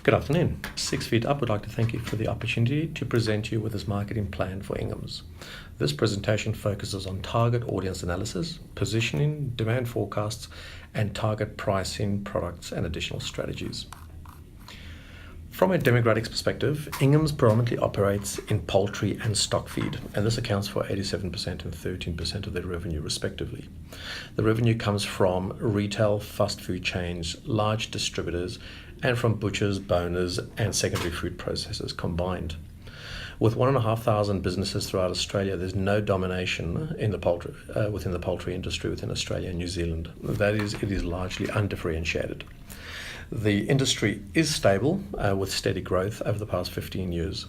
Good afternoon. 6 Feet Up would like to thank you for the opportunity to present you with this marketing plan for Inghams. This presentation focuses on target audience analysis, positioning, demand forecasts, and target pricing, products, and additional strategies. From a demographics perspective, Inghams predominantly operates in poultry and stock feed, and this accounts for 87% and 13% of their revenue respectively. The revenue comes from retail, fast food chains, large distributors, and from butchers, boners, and secondary food processors combined. With 1,500 businesses throughout Australia, there's no domination in the poultry, within the poultry industry within Australia and New Zealand. That is, it is largely undifferentiated. The industry is stable with steady growth over the past 15 years.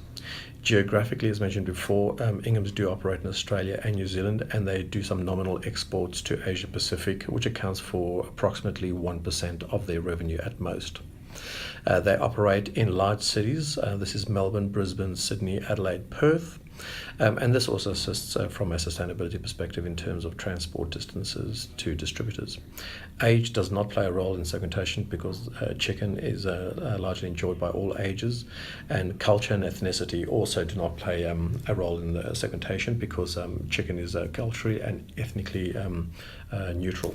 Geographically, as mentioned before, Inghams do operate in Australia and New Zealand, and they do some nominal exports to Asia Pacific, which accounts for approximately 1% of their revenue at most. They operate in large cities. This is Melbourne, Brisbane, Sydney, Adelaide, Perth. And this also assists from a sustainability perspective in terms of transport distances to distributors. Age does not play a role in segmentation because chicken is largely enjoyed by all ages, and culture and ethnicity also do not play a role in the segmentation because chicken is culturally and ethnically neutral.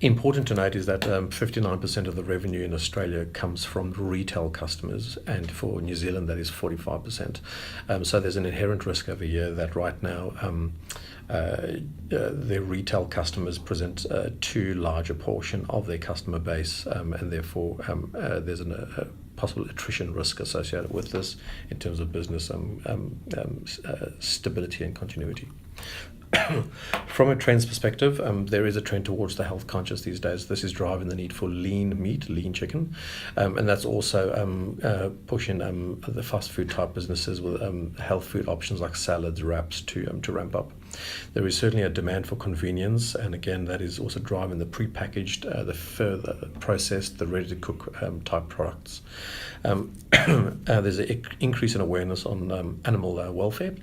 Important to note is that 59% of the revenue in Australia comes from retail customers, and for New Zealand that is 45%. So there's an inherent risk over here that right now the retail customers present too large a portion of their customer base, and therefore there's a possible attrition risk associated with this in terms of business stability and continuity. From a trends perspective, there is a trend towards the health conscious these days. This is driving the need for lean meat, lean chicken, and that's also pushing the fast food type businesses with health food options like salads, wraps to ramp up. There is certainly a demand for convenience, and again that is also driving the pre-packaged, the further processed, the ready-to-cook type products. There's an increase in awareness on animal welfare,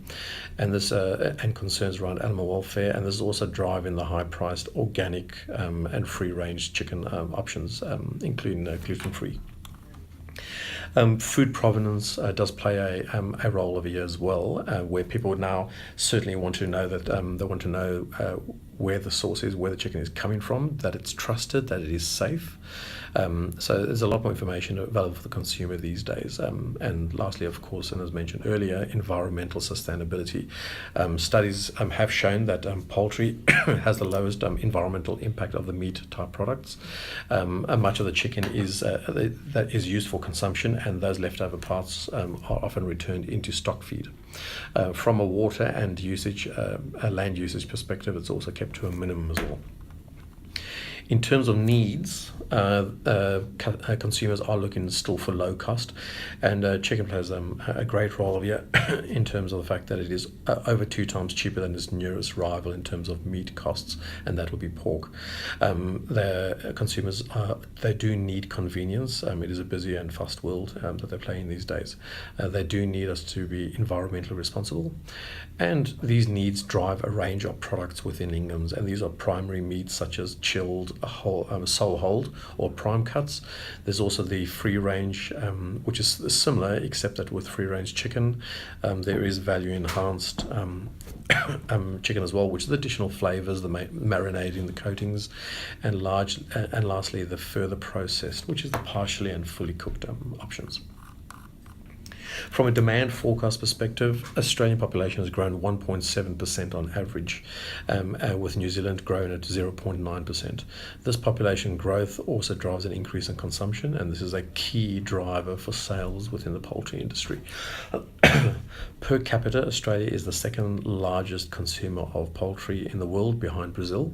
and this and concerns around animal welfare, and this is also driving the high-priced organic and free-range chicken options, including gluten-free. Food provenance does play a role over here as well, where people now certainly want to know that they want to know where the source is, where the chicken is coming from, that it's trusted, that it is safe. So there's a lot more information available for the consumer these days. And lastly, of course, and as mentioned earlier, environmental sustainability. Studies have shown that poultry has the lowest environmental impact of the meat type products. And much of the chicken that is used for consumption, and those leftover parts are often returned into stock feed. From a water and usage, a land usage perspective, it's also kept to a minimum as well. In terms of needs, consumers are looking still for low cost, and chicken plays a great role here in terms of the fact that it is over 2 times cheaper than its nearest rival in terms of meat costs, and that will be pork. The consumers they do need convenience. It is a busy and fast world that they're playing these days. They do need us to be environmentally responsible, and these needs drive a range of products within Inghams, and these are primary meats such as chilled, sole hold or prime cuts. There's also the free range, which is similar except that with free range chicken there is value enhanced chicken as well, which is the additional flavors, the marinating, the coatings, and lastly the further processed, which is the partially and fully cooked options. From a demand forecast perspective, Australian population has grown 1.7% on average, with New Zealand growing at 0.9%. This population growth also drives an increase in consumption, and this is a key driver for sales within the poultry industry. Per capita, Australia is the second largest consumer of poultry in the world, behind Brazil,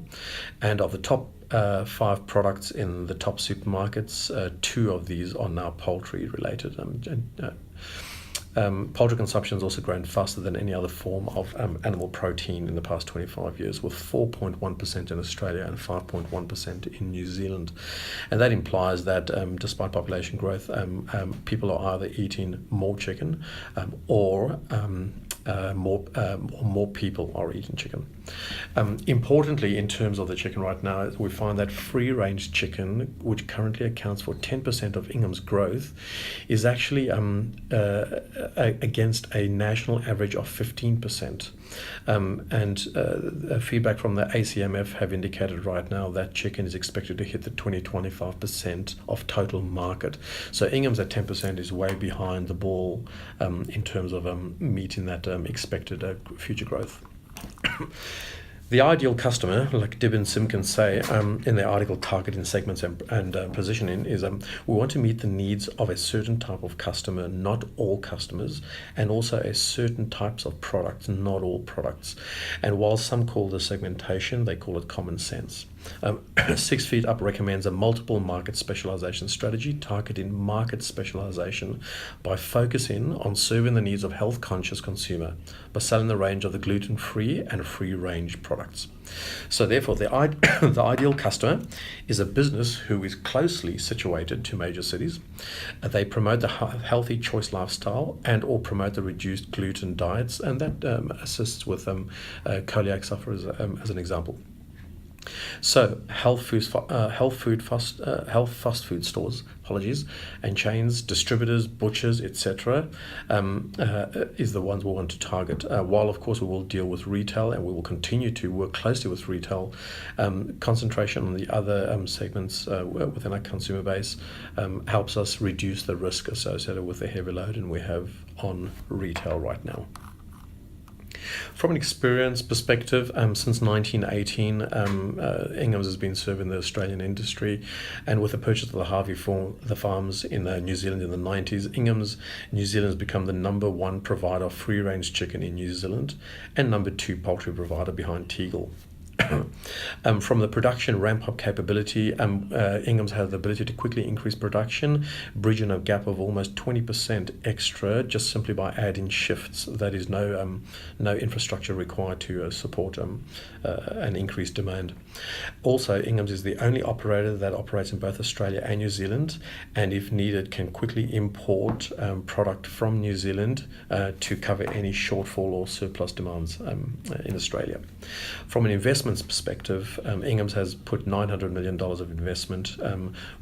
and of the top 5 products in the top supermarkets, 2 of these are now poultry related. Poultry consumption has also grown faster than any other form of animal protein in the past 25 years, with 4.1% in Australia and 5.1% in New Zealand. And that implies that despite population growth, people are either eating more chicken or more people are eating chicken. Importantly, in terms of the chicken right now, we find that free-range chicken, which currently accounts for 10% of Inghams' growth, is actually against a national average of 15%. Feedback from the ACMF have indicated right now that chicken is expected to hit the 20-25% of total market. So Inghams at 10% is way behind the ball in terms of meeting that expected future growth. The ideal customer, like Dib and Simpkins say in their article Targeting Segments and Positioning, is we want to meet the needs of a certain type of customer, not all customers, and also a certain types of products, not all products. And while some call this segmentation, they call it common sense. 6 Feet Up recommends a multiple market specialization strategy targeting market specialization by focusing on serving the needs of health-conscious consumer by selling the range of the gluten-free and free-range products. So therefore, the ideal customer is a business who is closely situated to major cities. They promote the healthy choice lifestyle and or promote the reduced gluten diets, and that assists with celiac sufferers as an example. So health fast food stores, and chains, distributors, butchers, etc. Is the ones we want to target. While of course we will deal with retail and we will continue to work closely with retail, concentration on the other segments within our consumer base helps us reduce the risk associated with the heavy load and we have on retail right now. From an experience perspective, since 1918, Inghams has been serving the Australian industry, and with the purchase of the Harvey farms in New Zealand in the 90s, Inghams New Zealand has become the #1 provider of free-range chicken in New Zealand and #2 poultry provider behind Tegel. From the production ramp-up capability, Inghams has the ability to quickly increase production, bridging a gap of almost 20% extra just simply by adding shifts. That is no infrastructure required to support an increased demand. Also, Inghams is the only operator that operates in both Australia and New Zealand, and if needed can quickly import product from New Zealand to cover any shortfall or surplus demands in Australia. From an investment perspective, Inghams has put $900 million of investment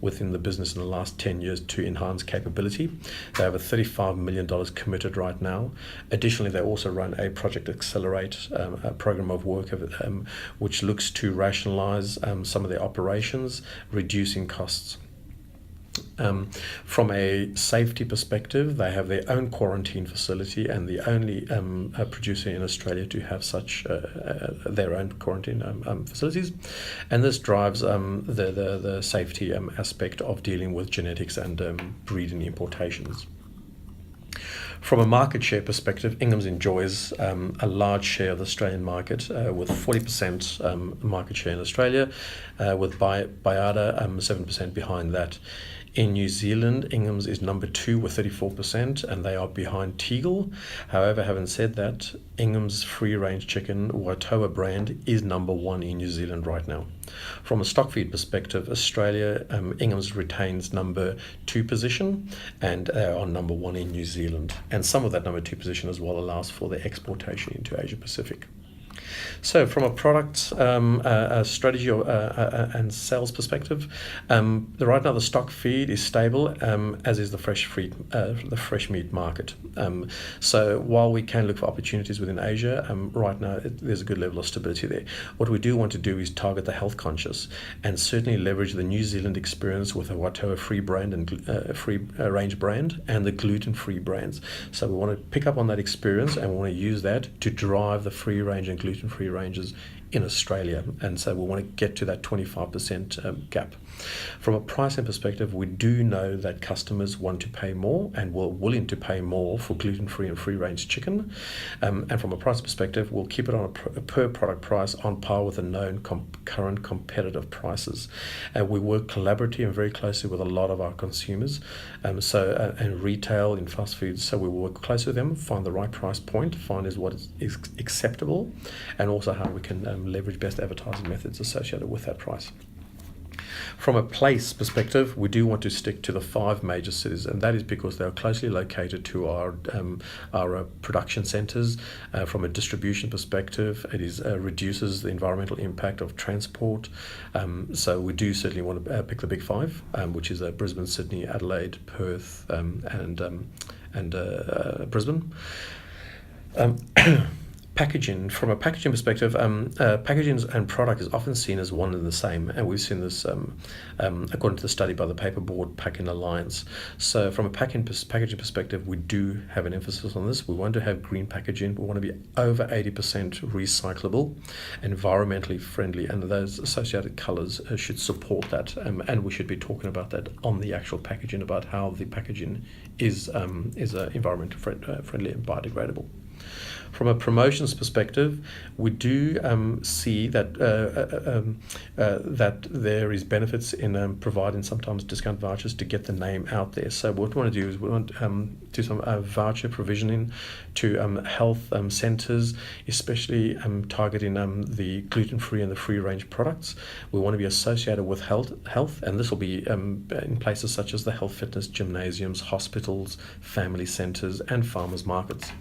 within the business in the last 10 years to enhance capability. They have a $35 million committed right now. Additionally, they also run a Project Accelerate a program of work which looks to rationalize some of their operations, reducing costs. From a safety perspective, they have their own quarantine facility and the only producer in Australia to have such their own quarantine facilities, and this drives the safety aspect of dealing with genetics and breeding importations. From a market share perspective, Inghams enjoys a large share of the Australian market with 40% market share in Australia, with Baiada 7% behind that. In New Zealand, Inghams is #2 with 34%, and they are behind Tegel. However, having said that, Inghams free-range chicken Watoa brand is #1 in New Zealand right now. From a stock feed perspective, Australia, Inghams retains #2 position, and they are #1 in New Zealand. And some of that #2 position as well allows for the exportation into Asia Pacific. So from a product strategy and sales perspective, right now the stock feed is stable, as is the fresh meat market. So while we can look for opportunities within Asia, right now there's a good level of stability there. What we do want to do is target the health conscious and certainly leverage the New Zealand experience with a Watoa free brand and free range brand and the gluten-free brands. So we want to pick up on that experience and we want to use that to drive the free range and gluten-free ranges in Australia, and so we want to get to that 25% gap. From a pricing perspective, we do know that customers want to pay more and were willing to pay more for gluten-free and free-range chicken. And from a price perspective, we'll keep it on a per product price on par with the known current competitive prices. And we work collaboratively and very closely with a lot of our consumers, and retail in fast foods. So we work closely with them, find the right price point, find what is acceptable, and also how we can leverage best advertising methods associated with that price. From a place perspective, we do want to stick to the 5 major cities, and that is because they are closely located to our production centres. From a distribution perspective, it reduces the environmental impact of transport. So we do certainly want to pick the big 5, which is Brisbane, Sydney, Adelaide, Perth, and Brisbane. Packaging. From a packaging perspective, packaging and product is often seen as one and the same, and we've seen this according to the study by the Paperboard Packing Alliance. So from a packaging perspective, we do have an emphasis on this. We want to have green packaging. We want to be over 80% recyclable, environmentally friendly, and those associated colours should support that, and we should be talking about that on the actual packaging, about how the packaging is environmentally friendly and biodegradable. From a promotions perspective, we do see that that there is benefits in providing sometimes discount vouchers to get the name out there. So what we want to do is we want to do some voucher provisioning to health centres, especially targeting the gluten-free and the free-range products. We want to be associated with health, and this will be in places such as the health fitness gymnasiums, hospitals, family centres, and farmers markets.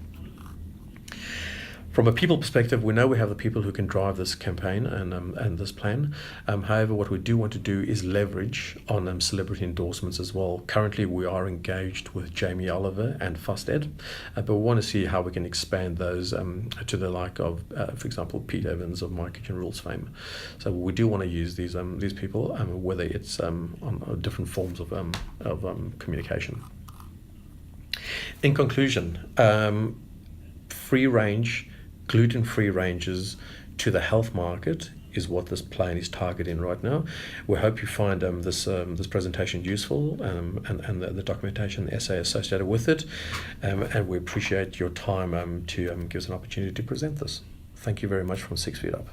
From a people perspective, we know we have the people who can drive this campaign and this plan. However, what we do want to do is leverage on celebrity endorsements as well. Currently, we are engaged with Jamie Oliver and FustEd, but we want to see how we can expand those to the like of, for example, Pete Evans of My Kitchen Rules fame. So we do want to use these people, whether it's on different forms of communication. In conclusion, free-range, gluten-free ranges to the health market is what this plan is targeting right now. We hope you find this presentation useful, and the documentation essay associated with it, and we appreciate your time to give us an opportunity to present this. Thank you very much from 6 Feet Up.